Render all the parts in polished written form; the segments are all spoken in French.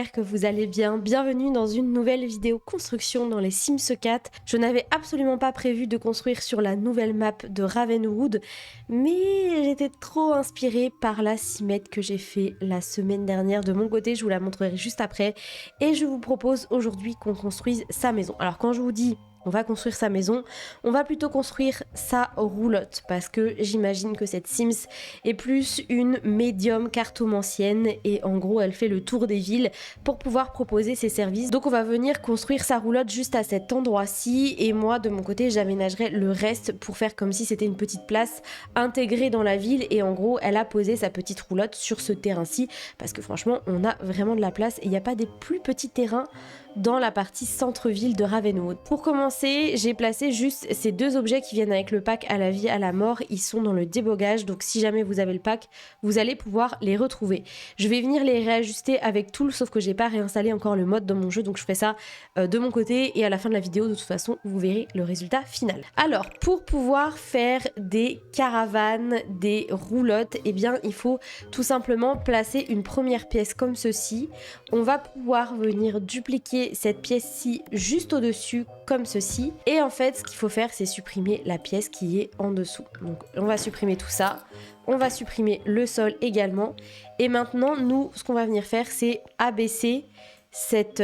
j'espère que vous allez bien. Bienvenue dans une nouvelle vidéo construction dans les Sims 4. Je n'avais absolument pas prévu de construire sur la nouvelle map de Ravenwood, mais j'étais trop inspirée par la simette que j'ai fait la semaine dernière de mon côté, je vous la montrerai juste après. Et je vous propose aujourd'hui qu'on construise sa maison. Alors quand je vous dis on va construire sa maison, on va plutôt construire sa roulotte parce que j'imagine que cette Sims est plus une médium cartomancienne et en gros elle fait le tour des villes pour pouvoir proposer ses services. Donc on va venir construire sa roulotte juste à cet endroit-ci et moi de mon côté j'aménagerai le reste pour faire comme si c'était une petite place intégrée dans la ville et en gros elle a posé sa petite roulotte sur ce terrain-ci parce que franchement on a vraiment de la place et il n'y a pas des plus petits terrains dans la partie centre-ville de Ravenwood. Pour commencer, j'ai placé juste ces deux objets qui viennent avec le pack à la vie, à la mort. Ils sont dans le débogage, donc si jamais vous avez le pack, vous allez pouvoir les retrouver. Je vais venir les réajuster avec Tool, sauf que j'ai pas réinstallé encore le mode dans mon jeu, donc je fais ça de mon côté et à la fin de la vidéo, de toute façon, vous verrez le résultat final. Alors, pour pouvoir faire des caravanes, des roulottes, eh bien, il faut tout simplement placer une première pièce comme ceci. On va pouvoir venir dupliquer cette pièce-ci juste au-dessus comme ceci et en fait ce qu'il faut faire c'est supprimer la pièce qui est en dessous. Donc on va supprimer tout ça, on va supprimer le sol également et maintenant nous ce qu'on va venir faire c'est abaisser cette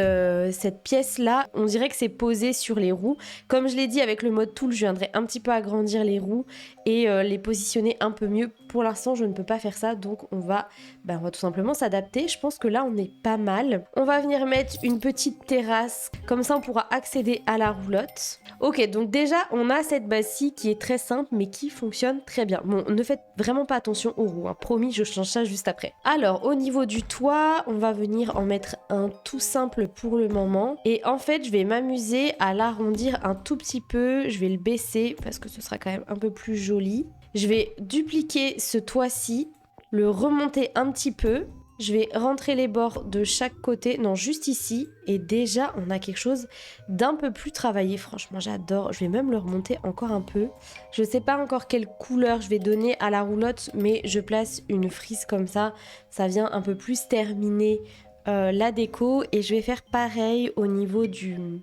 pièce là, on dirait que c'est posé sur les roues. Comme je l'ai dit avec le mode tool, je viendrai un petit peu agrandir les roues et les positionner un peu mieux. Pour l'instant, je ne peux pas faire ça, donc on va tout simplement s'adapter. Je pense que là, on est pas mal. On va venir mettre une petite terrasse, comme ça on pourra accéder à la roulotte. Ok, donc déjà, on a cette base-ci qui est très simple, mais qui fonctionne très bien. Bon, ne faites vraiment pas attention aux roues, hein. Promis, je change ça juste après. Alors, au niveau du toit, on va venir en mettre un tout simple pour le moment. Et en fait, je vais m'amuser à l'arrondir un tout petit peu. Je vais le baisser parce que ce sera quand même un peu plus joli. Je vais dupliquer ce toit-ci, le remonter un petit peu. Je vais rentrer les bords de chaque côté, non juste ici, et déjà on a quelque chose d'un peu plus travaillé, franchement j'adore, je vais même le remonter encore un peu. Je sais pas encore quelle couleur je vais donner à la roulotte, mais je place une frise comme ça vient un peu plus terminer la déco, et je vais faire pareil au niveau du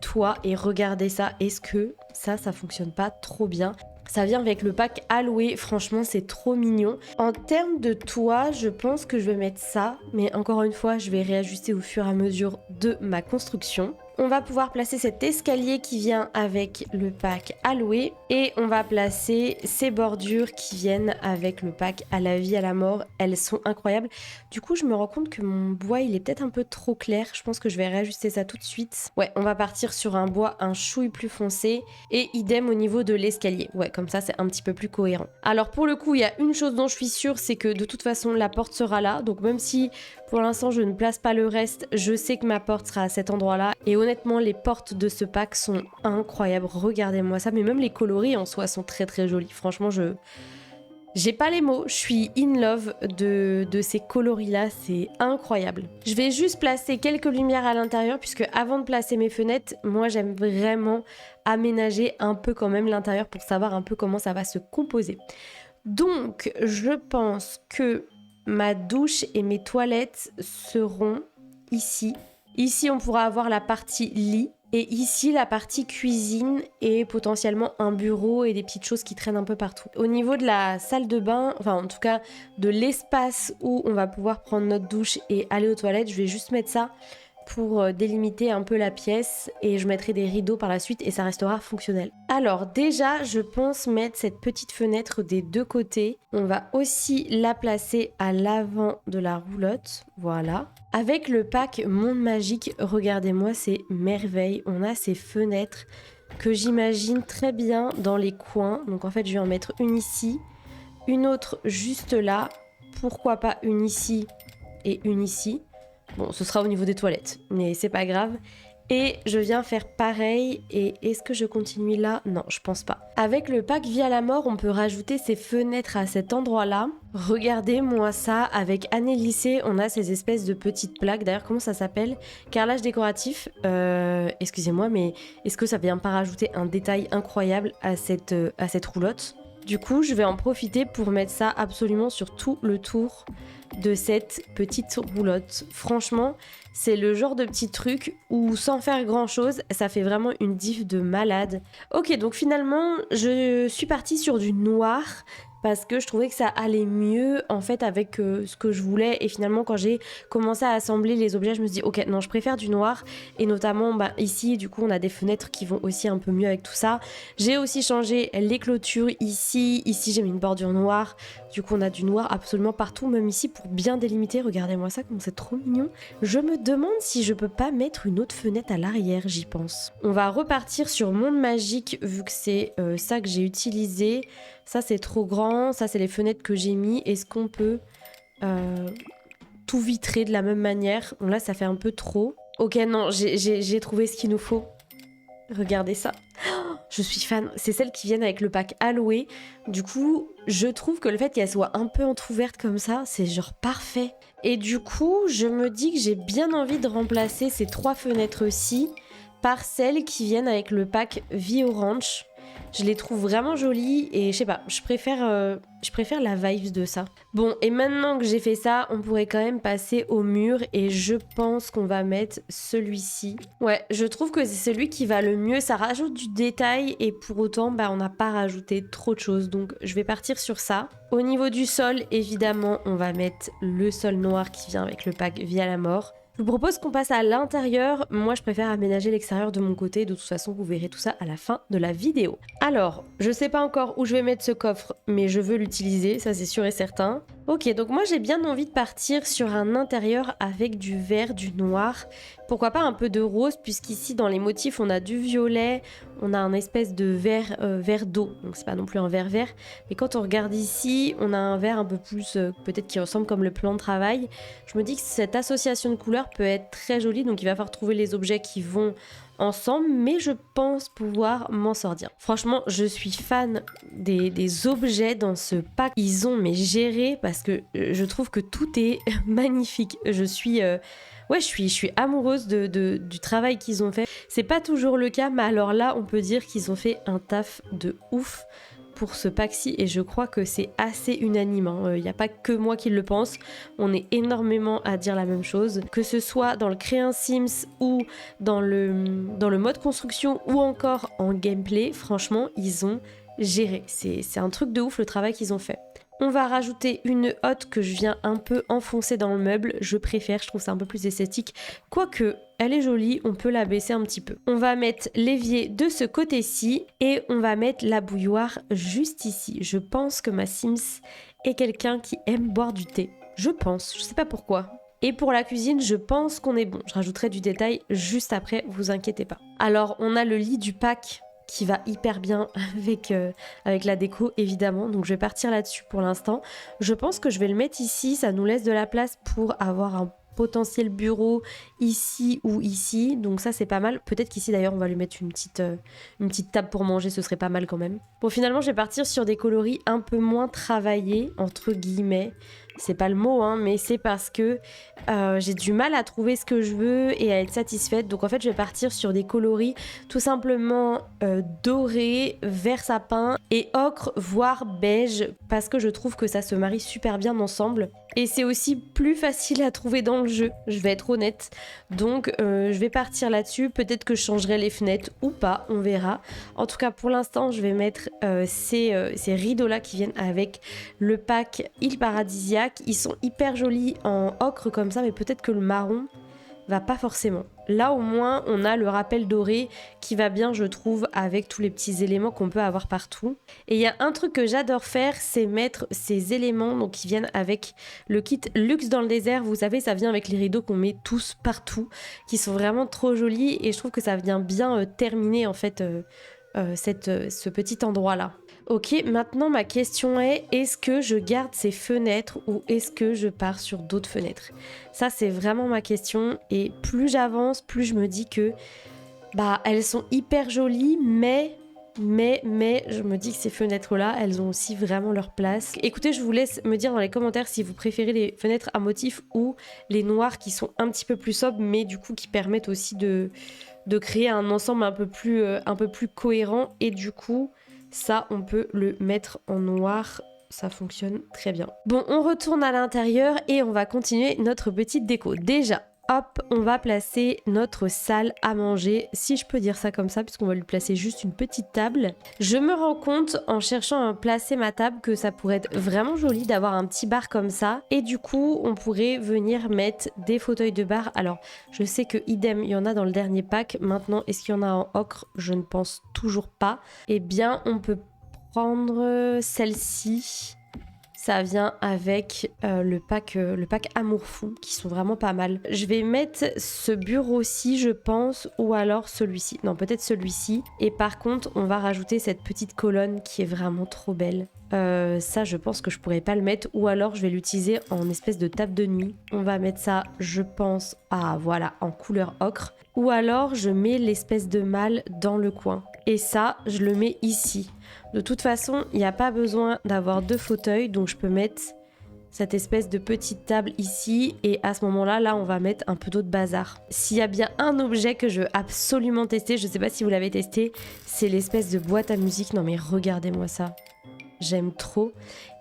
toit, et regardez ça, est-ce que ça fonctionne pas trop bien? Ça vient avec le pack alloué, franchement c'est trop mignon. En termes de toit, je pense que je vais mettre ça, mais encore une fois, je vais réajuster au fur et à mesure de ma construction. On va pouvoir placer cet escalier qui vient avec le pack alloué et on va placer ces bordures qui viennent avec le pack à la vie, à la mort. Elles sont incroyables. Du coup, je me rends compte que mon bois, il est peut-être un peu trop clair. Je pense que je vais réajuster ça tout de suite. Ouais, on va partir sur un bois un chouille plus foncé et idem au niveau de l'escalier. Ouais, comme ça, c'est un petit peu plus cohérent. Alors pour le coup, il y a une chose dont je suis sûre, c'est que de toute façon, la porte sera là. Donc même si pour l'instant, je ne place pas le reste, je sais que ma porte sera à cet endroit-là. Et honnêtement, les portes de ce pack sont incroyables. Regardez-moi ça. Mais même les coloris en soi sont très très jolis. Franchement, j'ai pas les mots. Je suis in love de ces coloris-là. C'est incroyable. Je vais juste placer quelques lumières à l'intérieur puisque avant de placer mes fenêtres, moi j'aime vraiment aménager un peu quand même l'intérieur pour savoir un peu comment ça va se composer. Donc, je pense que ma douche et mes toilettes seront ici. Ici, on pourra avoir la partie lit. Et ici, la partie cuisine et potentiellement un bureau et des petites choses qui traînent un peu partout. Au niveau de la salle de bain, enfin en tout cas de l'espace où on va pouvoir prendre notre douche et aller aux toilettes, je vais juste mettre ça pour délimiter un peu la pièce et je mettrai des rideaux par la suite et ça restera fonctionnel. Alors déjà, je pense mettre cette petite fenêtre des deux côtés. On va aussi la placer à l'avant de la roulotte, voilà. Avec le pack Monde Magique, regardez-moi ces merveilles. On a ces fenêtres que j'imagine très bien dans les coins. Donc en fait, je vais en mettre une ici, une autre juste là. Pourquoi pas une ici et une ici. Bon, ce sera au niveau des toilettes, mais c'est pas grave. Et je viens faire pareil. Et est-ce que je continue là? Non, je pense pas. Avec le pack Vie à la mort, on peut rajouter ces fenêtres à cet endroit-là. Regardez-moi ça. Avec Année Lycée, on a ces espèces de petites plaques. D'ailleurs, comment ça s'appelle? Carrelage décoratif. Excusez-moi, mais est-ce que ça vient pas rajouter un détail incroyable à cette roulotte? Du coup, je vais en profiter pour mettre ça absolument sur tout le tour de cette petite roulotte. Franchement, c'est le genre de petit truc où sans faire grand chose, ça fait vraiment une diff de malade. Ok, donc finalement, je suis partie sur du noir parce que je trouvais que ça allait mieux en fait avec ce que je voulais, et finalement quand j'ai commencé à assembler les objets, je me suis dit ok, non, je préfère du noir, et notamment ici du coup on a des fenêtres qui vont aussi un peu mieux avec tout ça. J'ai aussi changé les clôtures ici j'ai mis une bordure noire, du coup on a du noir absolument partout, même ici pour bien délimiter. Regardez-moi ça, comme c'est trop mignon. Je me demande si je peux pas mettre une autre fenêtre à l'arrière, j'y pense. On va repartir sur Monde Magique vu que c'est ça que j'ai utilisé. Ça c'est trop grand, ça c'est les fenêtres que j'ai mis. Est-ce qu'on peut tout vitrer de la même manière? Bon, là ça fait un peu trop. Ok, non, j'ai trouvé ce qu'il nous faut. Regardez ça. Je suis fan. C'est celles qui viennent avec le pack Aloe. Du coup, je trouve que le fait qu'elle soit un peu entrouverte comme ça, c'est genre parfait. Et du coup, je me dis que j'ai bien envie de remplacer ces 3 fenêtres-ci par celles qui viennent avec le pack Vie Orange. Je les trouve vraiment jolies et je sais pas, je préfère la vibe de ça. Bon, et maintenant que j'ai fait ça, on pourrait quand même passer au mur, et je pense qu'on va mettre celui-ci. Ouais, je trouve que c'est celui qui va le mieux, ça rajoute du détail et pour autant, on n'a pas rajouté trop de choses, donc je vais partir sur ça. Au niveau du sol, évidemment, on va mettre le sol noir qui vient avec le pack Vie à la mort. Je vous propose qu'on passe à l'intérieur. Moi, je préfère aménager l'extérieur de mon côté. De toute façon, vous verrez tout ça à la fin de la vidéo. Alors, je sais pas encore où je vais mettre ce coffre, mais je veux l'utiliser, ça c'est sûr et certain. Ok, donc moi j'ai bien envie de partir sur un intérieur avec du vert, du noir. Pourquoi pas un peu de rose, puisqu'ici dans les motifs on a du violet, on a un espèce de vert, vert d'eau, donc c'est pas non plus un vert vert. Mais quand on regarde ici, on a un vert un peu plus, peut-être qui ressemble comme le plan de travail. Je me dis que cette association de couleurs peut être très jolie, donc il va falloir trouver les objets qui vont ensemble, mais je pense pouvoir m'en sortir. Franchement, je suis fan des objets dans ce pack. Ils ont géré, parce que je trouve que tout est magnifique. Je suis amoureuse du travail qu'ils ont fait. C'est pas toujours le cas, mais alors là, on peut dire qu'ils ont fait un taf de ouf pour ce pack-ci, et je crois que c'est assez unanime. Il n'y a pas que moi qui le pense. On est énormément à dire la même chose. Que ce soit dans le créer un Sims ou dans le mode construction ou encore en gameplay, franchement, ils ont géré. C'est un truc de ouf le travail qu'ils ont fait. On va rajouter une hotte que je viens un peu enfoncer dans le meuble. Je préfère, je trouve ça un peu plus esthétique. Quoique, elle est jolie, on peut la baisser un petit peu. On va mettre l'évier de ce côté-ci et on va mettre la bouilloire juste ici. Je pense que ma Sims est quelqu'un qui aime boire du thé. Je pense, je sais pas pourquoi. Et pour la cuisine, je pense qu'on est bon. Je rajouterai du détail juste après, vous inquiétez pas. Alors, on a le lit du pack qui va hyper bien avec la déco évidemment, donc je vais partir là-dessus pour l'instant. Je pense que je vais le mettre ici, ça nous laisse de la place pour avoir un potentiel bureau ici ou ici, donc ça c'est pas mal. Peut-être qu'ici d'ailleurs on va lui mettre une petite table pour manger, ce serait pas mal quand même. Bon, finalement je vais partir sur des coloris un peu moins travaillés, entre guillemets. C'est pas le mot, mais c'est parce que j'ai du mal à trouver ce que je veux et à être satisfaite. Donc en fait, je vais partir sur des coloris tout simplement dorés, vert sapin et ocre, voire beige, parce que je trouve que ça se marie super bien ensemble. Et c'est aussi plus facile à trouver dans le jeu, je vais être honnête. Donc je vais partir là-dessus. Peut-être que je changerai les fenêtres ou pas, on verra. En tout cas, pour l'instant, je vais mettre ces rideaux-là qui viennent avec le pack Île Paradisiaque. Ils sont hyper jolis en ocre comme ça, mais peut-être que le marron va pas forcément. Là au moins on a le rappel doré qui va bien, je trouve, avec tous les petits éléments qu'on peut avoir partout. Et il y a un truc que j'adore faire, c'est mettre ces éléments donc qui viennent avec le kit Luxe dans le désert. Vous savez, ça vient avec les rideaux qu'on met tous partout, qui sont vraiment trop jolis, et je trouve que ça vient bien terminer en fait ce petit endroit là. Ok, maintenant ma question est-ce que je garde ces fenêtres ou est-ce que je pars sur d'autres fenêtres? Ça c'est vraiment ma question, et plus j'avance, plus je me dis que elles sont hyper jolies, mais je me dis que ces fenêtres-là, elles ont aussi vraiment leur place. Écoutez, je vous laisse me dire dans les commentaires si vous préférez les fenêtres à motif ou les noires qui sont un petit peu plus sobres, mais du coup qui permettent aussi de créer un ensemble un peu plus cohérent, et du coup Ça, on peut le mettre en noir. Ça fonctionne très bien. Bon, on retourne à l'intérieur et on va continuer notre petite déco. Déjà, hop, on va placer notre salle à manger, si je peux dire ça comme ça, puisqu'on va lui placer juste une petite table. Je me rends compte en cherchant à placer ma table que ça pourrait être vraiment joli d'avoir un petit bar comme ça. Et du coup, on pourrait venir mettre des fauteuils de bar. Alors, je sais que idem, il y en a dans le dernier pack. Maintenant, est-ce qu'il y en a en ocre? Je ne pense toujours pas. Eh bien, on peut prendre celle-ci. Ça vient avec le pack Amour Fou, qui sont vraiment pas mal. Je vais mettre ce bureau-ci, je pense, ou alors celui-ci. Non, peut-être celui-ci. Et par contre, on va rajouter cette petite colonne qui est vraiment trop belle. Ça, je pense que je pourrais pas le mettre. Ou alors, je vais l'utiliser en espèce de table de nuit. On va mettre ça, je pense, voilà, en couleur ocre. Ou alors, je mets l'espèce de malle dans le coin. Et ça, je le mets ici. De toute façon, il n'y a pas besoin d'avoir 2 fauteuils, donc je peux mettre cette espèce de petite table ici, et à ce moment-là, là, on va mettre un peu d'autre bazar. S'il y a bien un objet que je veux absolument tester, je ne sais pas si vous l'avez testé, c'est l'espèce de boîte à musique. Non mais regardez-moi ça, j'aime trop.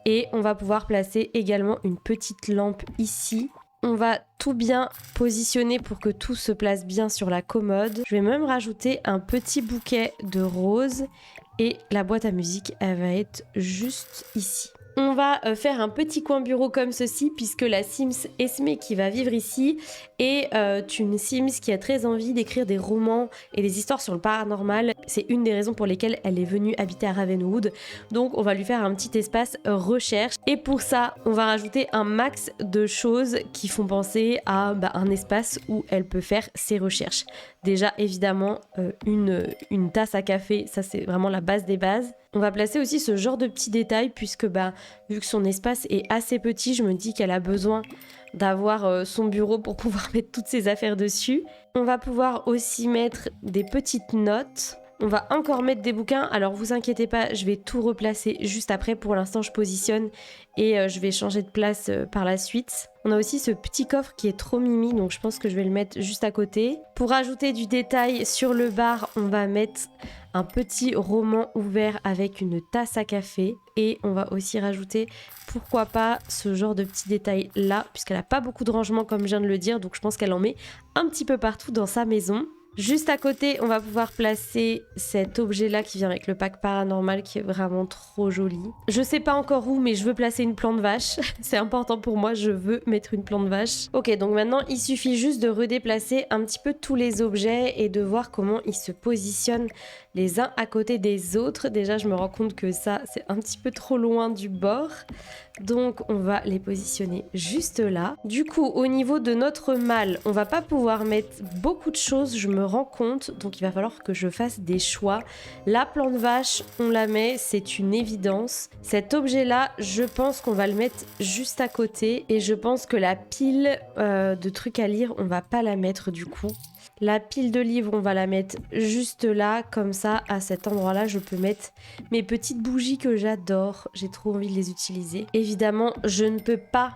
Et on va pouvoir placer également une petite lampe ici. On va tout bien positionner pour que tout se place bien sur la commode. Je vais même rajouter un petit bouquet de roses. Et la boîte à musique, elle va être juste ici. On va faire un petit coin bureau comme ceci, puisque la Sims Esme qui va vivre ici est une Sims qui a très envie d'écrire des romans et des histoires sur le paranormal. C'est une des raisons pour lesquelles elle est venue habiter à Ravenwood. Donc on va lui faire un petit espace recherche. Et pour ça, on va rajouter un max de choses qui font penser à un espace où elle peut faire ses recherches. Déjà, évidemment, une tasse à café, ça c'est vraiment la base des bases. On va placer aussi ce genre de petits détails puisque vu que son espace est assez petit, je me dis qu'elle a besoin d'avoir son bureau pour pouvoir mettre toutes ses affaires dessus. On va pouvoir aussi mettre des petites notes. On va encore mettre des bouquins. Alors vous inquiétez pas, je vais tout replacer juste après. Pour l'instant, je positionne et je vais changer de place par la suite. On a aussi ce petit coffre qui est trop mimi, donc je pense que je vais le mettre juste à côté. Pour ajouter du détail sur le bar, on va mettre un petit roman ouvert avec une tasse à café. Et on va aussi rajouter, pourquoi pas, ce genre de petits détails là, puisqu'elle n'a pas beaucoup de rangement comme je viens de le dire, donc je pense qu'elle en met un petit peu partout dans sa maison. Juste à côté, on va pouvoir placer cet objet-là qui vient avec le pack paranormal qui est vraiment trop joli. Je sais pas encore où, mais je veux placer une plante vache. C'est important pour moi, je veux mettre une plante vache. Ok, donc maintenant, il suffit juste de redéplacer un petit peu tous les objets et de voir comment ils se positionnent les uns à côté des autres. Déjà, je me rends compte que ça, c'est un petit peu trop loin du bord. Donc, on va les positionner juste là. Du coup, au niveau de notre malle, on va pas pouvoir mettre beaucoup de choses, je me rends compte. Donc, il va falloir que je fasse des choix. La plante vache, on la met, c'est une évidence. Cet objet-là, je pense qu'on va le mettre juste à côté. Et je pense que la pile de trucs à lire, on va pas la mettre du coup. La pile de livres, on va la mettre juste là, comme ça, à cet endroit-là, je peux mettre mes petites bougies que j'adore. J'ai trop envie de les utiliser. Évidemment, je ne peux pas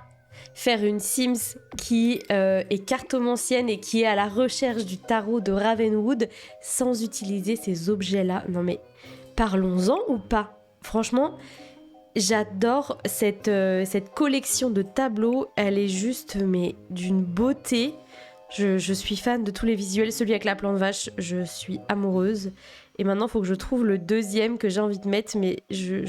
faire une Sims qui est cartomancienne et qui est à la recherche du tarot de Ravenwood sans utiliser ces objets-là. Non mais, parlons-en ou pas? Franchement, j'adore cette collection de tableaux. Elle est juste, mais d'une beauté. Je suis fan de tous les visuels. Celui avec la plante vache, je suis amoureuse. Et maintenant, il faut que je trouve le deuxième que j'ai envie de mettre, mais je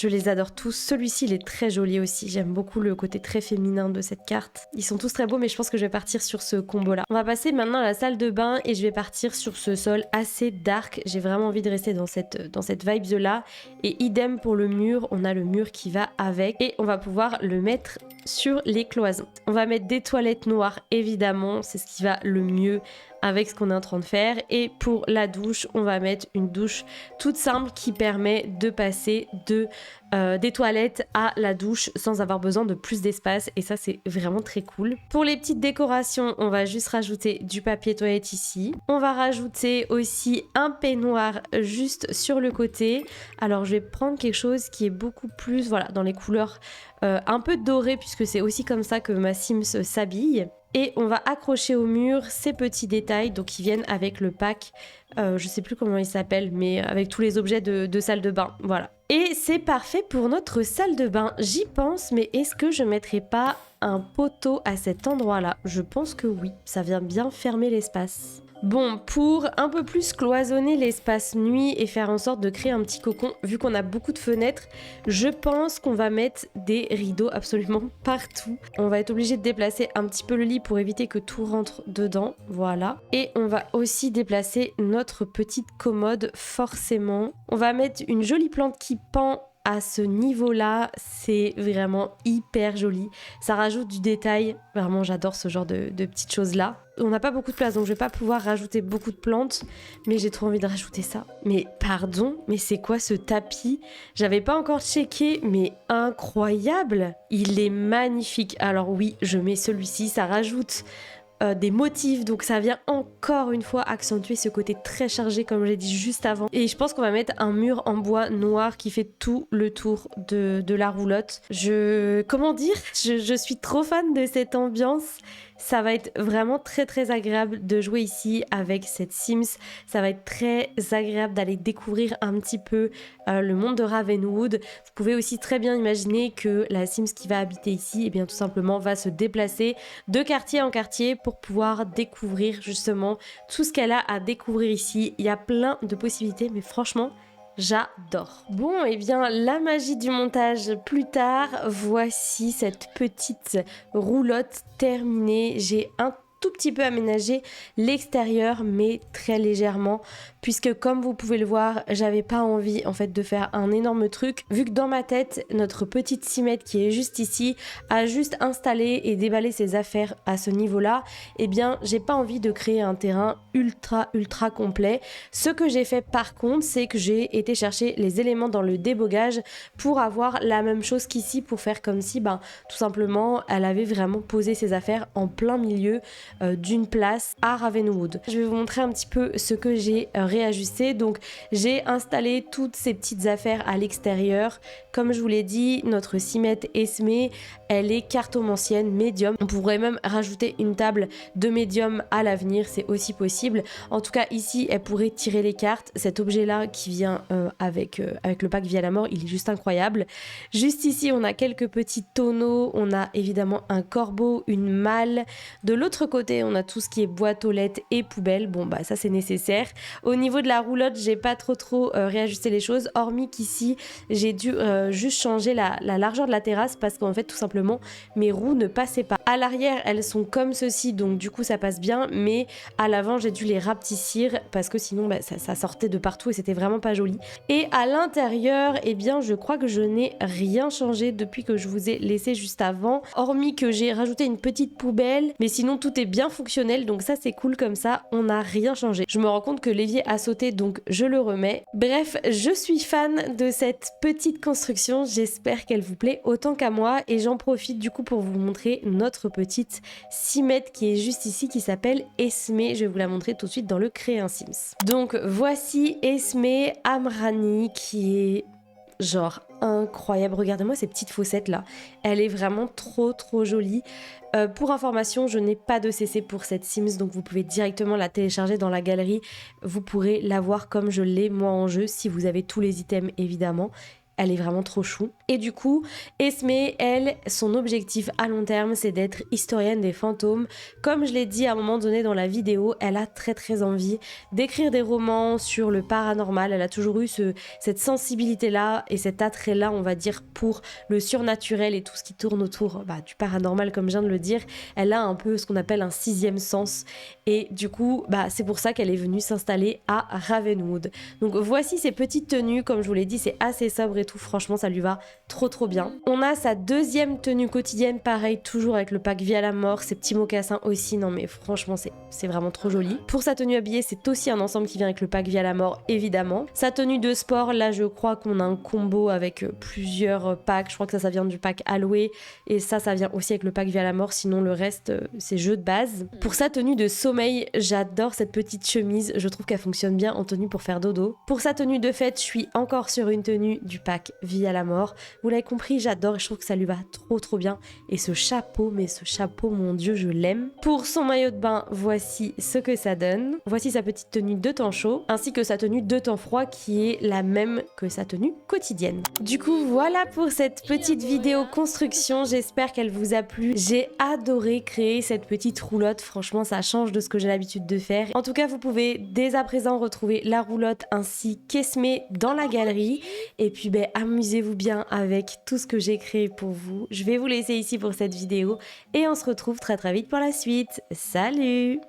les adore tous. Celui-ci, il est très joli aussi. J'aime beaucoup le côté très féminin de cette carte. Ils sont tous très beaux, mais je pense que je vais partir sur ce combo-là. On va passer maintenant à la salle de bain et je vais partir sur ce sol assez dark. J'ai vraiment envie de rester dans cette vibe-là. Et idem pour le mur, on a le mur qui va avec. Et on va pouvoir le mettre sur les cloisons. On va mettre des toilettes noires, évidemment. C'est ce qui va le mieux avec ce qu'on est en train de faire. Et pour la douche, on va mettre une douche toute simple qui permet de passer des toilettes à la douche sans avoir besoin de plus d'espace, et ça c'est vraiment très cool. Pour les petites décorations, on va juste rajouter du papier toilette ici. On va rajouter aussi un peignoir juste sur le côté. Alors je vais prendre quelque chose qui est beaucoup plus, voilà, dans les couleurs un peu dorées, puisque c'est aussi comme ça que ma Sims s'habille. Et on va accrocher au mur ces petits détails donc qui viennent avec le pack, je sais plus comment il s'appelle, mais avec tous les objets de salle de bain, voilà. Et c'est parfait pour notre salle de bain. J'y pense, mais est-ce que je mettrai pas un poteau à cet endroit-là? Je pense que oui, ça vient bien fermer l'espace. Bon, pour un peu plus cloisonner l'espace nuit et faire en sorte de créer un petit cocon, vu qu'on a beaucoup de fenêtres, je pense qu'on va mettre des rideaux absolument partout. On va être obligé de déplacer un petit peu le lit pour éviter que tout rentre dedans, voilà. Et on va aussi déplacer notre petite commode, forcément. On va mettre une jolie plante qui pend à ce niveau-là, c'est vraiment hyper joli. Ça rajoute du détail, vraiment j'adore ce genre de petites choses-là. On n'a pas beaucoup de place, donc je vais pas pouvoir rajouter beaucoup de plantes, mais j'ai trop envie de rajouter ça. Mais pardon, mais c'est quoi ce tapis? J'avais pas encore checké, mais incroyable! Il est magnifique. Alors oui, je mets celui-ci, ça rajoute des motifs, donc ça vient encore une fois accentuer ce côté très chargé comme j'ai dit juste avant. Et je pense qu'on va mettre un mur en bois noir qui fait tout le tour de la roulotte. Comment dire, je suis trop fan de cette ambiance. Ça va être vraiment très très agréable de jouer ici avec cette Sims. Ça va être très agréable d'aller découvrir un petit peu le monde de Ravenwood. Vous pouvez aussi très bien imaginer que la Sims qui va habiter ici, eh bien tout simplement va se déplacer de quartier en quartier pour pouvoir découvrir justement tout ce qu'elle a à découvrir ici. Il y a plein de possibilités, mais franchement, j'adore. Bon, et bien la magie du montage plus tard, voici cette petite roulotte terminée. J'ai un tout petit peu aménagé l'extérieur, mais très légèrement, puisque comme vous pouvez le voir, j'avais pas envie en fait de faire un énorme truc, vu que dans ma tête, notre petite Simette qui est juste ici a juste installé et déballé ses affaires à ce niveau-là. Eh bien, j'ai pas envie de créer un terrain ultra complet. Ce que j'ai fait par contre, c'est que j'ai été chercher les éléments dans le débogage pour avoir la même chose qu'ici, pour faire comme si, tout simplement, elle avait vraiment posé ses affaires en plein milieu d'une place à Ravenwood. Je vais vous montrer un petit peu ce que j'ai réajusté. Donc j'ai installé toutes ces petites affaires à l'extérieur. Comme je vous l'ai dit, notre Simette Esmée, elle est cartomancienne médium. On pourrait même rajouter une table de médium à l'avenir, c'est aussi possible. En tout cas ici, elle pourrait tirer les cartes. Cet objet-là qui vient avec le pack Via la Mort, il est juste incroyable. Juste ici, on a quelques petits tonneaux. On a évidemment un corbeau, une malle. De l'autre côté, on a tout ce qui est boîte aux lettres et poubelle. Bon, ça c'est nécessaire. Au niveau de la roulotte, j'ai pas trop réajusté les choses, hormis qu'ici, j'ai dû juste changer la largeur de la terrasse parce qu'en fait, tout simplement, mes roues ne passaient pas. À l'arrière, elles sont comme ceci, donc du coup, ça passe bien, mais à l'avant, j'ai dû les rapetissir parce que sinon, ça sortait de partout et c'était vraiment pas joli. Et à l'intérieur, eh bien, je crois que je n'ai rien changé depuis que je vous ai laissé juste avant, hormis que j'ai rajouté une petite poubelle, mais sinon, tout est bien fonctionnel, donc ça, c'est cool comme ça, on n'a rien changé. Je me rends compte que l'évier a sauté, donc je le remets. Bref, je suis fan de cette petite construction, j'espère qu'elle vous plaît autant qu'à moi, et j'en profite du coup pour vous montrer notre petite Simette qui est juste ici, qui s'appelle Esmée. Je vais vous la montrer tout de suite dans le Créer un Sims. Donc voici Esmée Amrani qui est genre incroyable. Regardez-moi ces petites fossettes là, elle est vraiment trop jolie. Pour information, je n'ai pas de CC pour cette Sims, donc vous pouvez directement la télécharger dans la galerie. Vous pourrez la voir comme je l'ai moi en jeu, si vous avez tous les items évidemment. Elle est vraiment trop chou. Et du coup, Esmée, elle, son objectif à long terme, c'est d'être historienne des fantômes. Comme je l'ai dit à un moment donné dans la vidéo, elle a très envie d'écrire des romans sur le paranormal. Elle a toujours eu cette sensibilité-là et cet attrait-là, on va dire, pour le surnaturel et tout ce qui tourne autour du paranormal, comme je viens de le dire. Elle a un peu ce qu'on appelle un sixième sens. Et du coup, c'est pour ça qu'elle est venue s'installer à Ravenwood. Donc voici ses petites tenues. Comme je vous l'ai dit, c'est assez sobre et tout, franchement ça lui va trop bien. On a sa deuxième tenue quotidienne, pareil, toujours avec le pack Via la Mort, ses petits mocassins aussi, non mais franchement c'est vraiment trop joli. Pour sa tenue habillée, c'est aussi un ensemble qui vient avec le pack Via la Mort, évidemment. Sa tenue de sport, là je crois qu'on a un combo avec plusieurs packs, je crois que ça vient du pack Alloué, et ça vient aussi avec le pack Via la Mort, sinon le reste c'est jeu de base. Pour sa tenue de sommeil, j'adore cette petite chemise, je trouve qu'elle fonctionne bien en tenue pour faire dodo. Pour sa tenue de fête, je suis encore sur une tenue du pack sac vie à la mort. Vous l'avez compris, j'adore et je trouve que ça lui va trop bien. Et ce chapeau, mais ce chapeau, mon Dieu, je l'aime. Pour son maillot de bain, voici ce que ça donne. Voici sa petite tenue de temps chaud, ainsi que sa tenue de temps froid qui est la même que sa tenue quotidienne. Du coup, voilà pour cette petite vidéo construction. J'espère qu'elle vous a plu. J'ai adoré créer cette petite roulotte. Franchement, ça change de ce que j'ai l'habitude de faire. En tout cas, vous pouvez dès à présent retrouver la roulotte ainsi qu'Esmé dans la galerie. Et puis, amusez-vous bien avec tout ce que j'ai créé pour vous. Je vais vous laisser ici pour cette vidéo et on se retrouve très vite pour la suite. Salut!